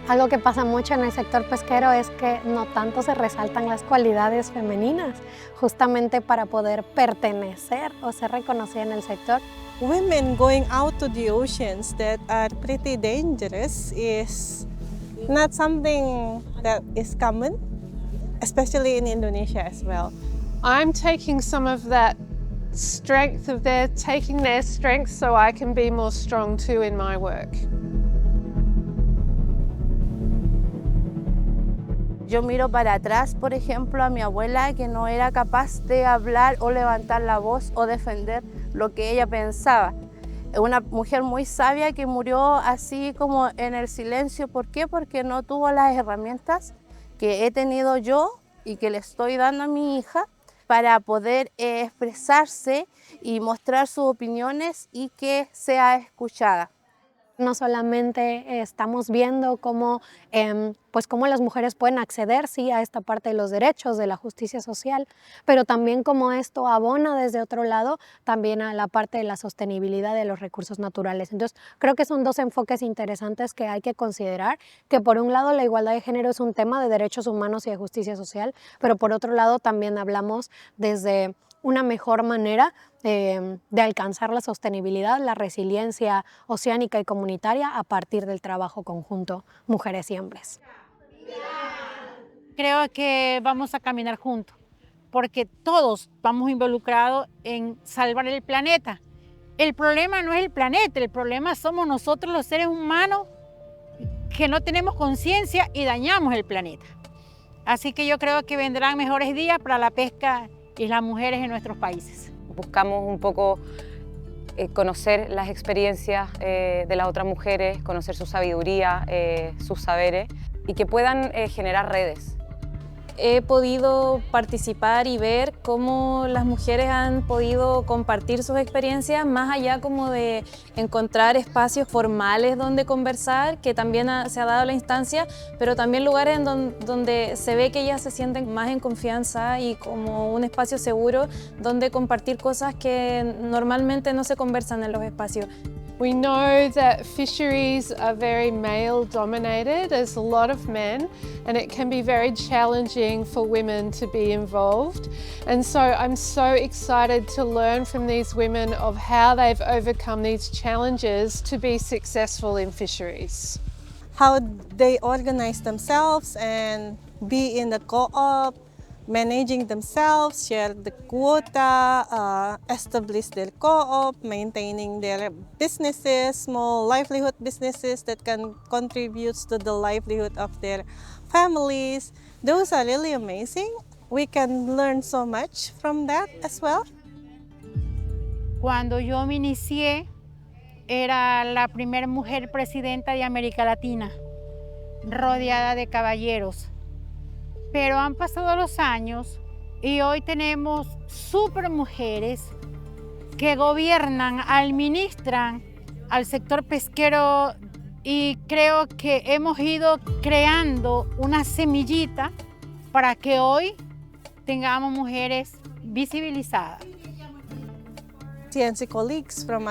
Algo que pasa mucho en el sector pesquero es que no tanto se resaltan las cualidades femeninas, justamente para poder pertenecer o ser reconocida en el sector. Women going out to the oceans that are pretty dangerous is not something that is common, especially in Indonesia as well. I'm taking some of that strength of their, taking their strength so I can be more strong too in my work. Yo miro para atrás, por ejemplo, a mi abuela que no era capaz de hablar o levantar la voz o defender lo que ella pensaba. Una mujer muy sabia que murió así como en el silencio. ¿Por qué? Porque no tuvo las herramientas que he tenido yo y que le estoy dando a mi hija para poder expresarse y mostrar sus opiniones y que sea escuchada. No solamente estamos viendo cómo, cómo las mujeres pueden acceder sí, a esta parte de los derechos, de la justicia social, pero también cómo esto abona desde otro lado también a la parte de la sostenibilidad de los recursos naturales. Entonces, creo que son dos enfoques interesantes que hay que considerar, que por un lado la igualdad de género es un tema de derechos humanos y de justicia social, pero por otro lado también hablamos desde una mejor manera de alcanzar la sostenibilidad, la resiliencia oceánica y comunitaria a partir del trabajo conjunto mujeres y hombres. Creo que vamos a caminar juntos, porque todos vamos involucrados en salvar el planeta. El problema no es el planeta, el problema somos nosotros los seres humanos que no tenemos conciencia y dañamos el planeta. Así que yo creo que vendrán mejores días para la pesca y las mujeres en nuestros países. Buscamos un poco conocer las experiencias de las otras mujeres, conocer su sabiduría, sus saberes y que puedan generar redes. He podido participar y ver cómo las mujeres han podido compartir sus experiencias, más allá como de encontrar espacios formales donde conversar, que también se ha dado la instancia, pero también lugares donde se ve que ellas se sienten más en confianza y como un espacio seguro donde compartir cosas que normalmente no se conversan en los espacios. We know that fisheries are very male-dominated. There's a lot of men, and it can be very challenging for women to be involved. And so I'm so excited to learn from these women of how they've overcome these challenges to be successful in fisheries. How they organize themselves and be in the co-op, managing themselves, share the quota, establish their co-op, maintaining their businesses, small livelihood businesses that can contribute to the livelihood of their families. Those are really amazing. We can learn so much from that as well. Cuando yo me inicié, era la primera mujer presidenta de América Latina, rodeada de caballeros. Pero han pasado los años y hoy tenemos super mujeres que gobiernan, administran al sector pesquero y creo que hemos ido creando una semillita para que hoy tengamos mujeres visibilizadas. TNC colleagues from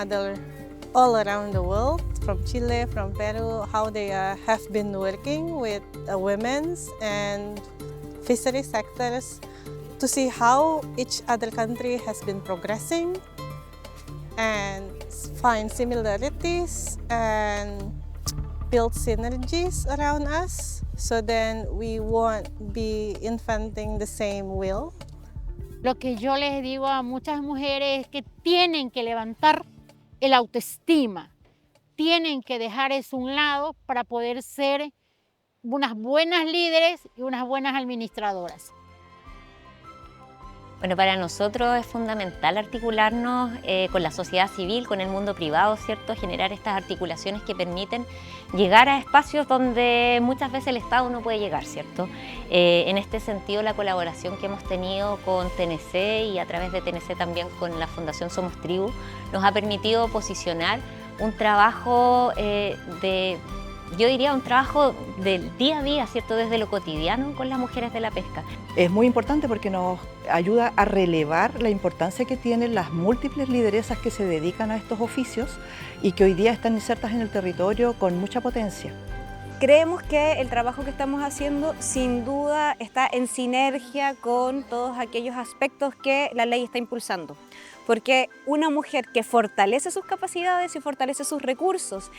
all around the world, from Chile, from Peru, how they have been working with women's and fishery sectors to see how each other country has been progressing and find similarities and build synergies around us so then we won't be inventing the same wheel. Lo que yo les digo a muchas mujeres es que tienen que levantar el autoestima, tienen que dejar eso a un lado para poder ser unas buenas líderes y unas buenas administradoras. Bueno, para nosotros es fundamental articularnos con la sociedad civil, con el mundo privado, ¿cierto? Generar estas articulaciones que permiten llegar a espacios donde muchas veces el Estado no puede llegar, ¿cierto? En este sentido, la colaboración que hemos tenido con TNC y a través de TNC también con la Fundación Somos Tribu nos ha permitido posicionar un trabajo yo diría un trabajo del día a día, ¿cierto? Desde lo cotidiano con las mujeres de la pesca. Es muy importante porque nos ayuda a relevar la importancia que tienen las múltiples lideresas que se dedican a estos oficios y que hoy día están insertas en el territorio con mucha potencia. Creemos que el trabajo que estamos haciendo sin duda está en sinergia con todos aquellos aspectos que la ley está impulsando. Porque una mujer que fortalece sus capacidades y fortalece sus recursos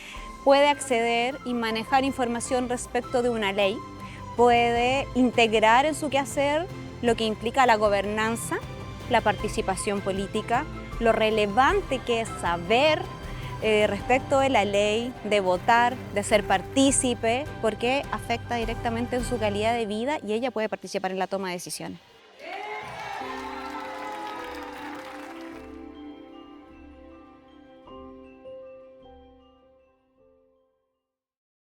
puede acceder y manejar información respecto de una ley, puede integrar en su quehacer lo que implica la gobernanza, la participación política, lo relevante que es saber respecto de la ley, de votar, de ser partícipe, porque afecta directamente en su calidad de vida y ella puede participar en la toma de decisiones.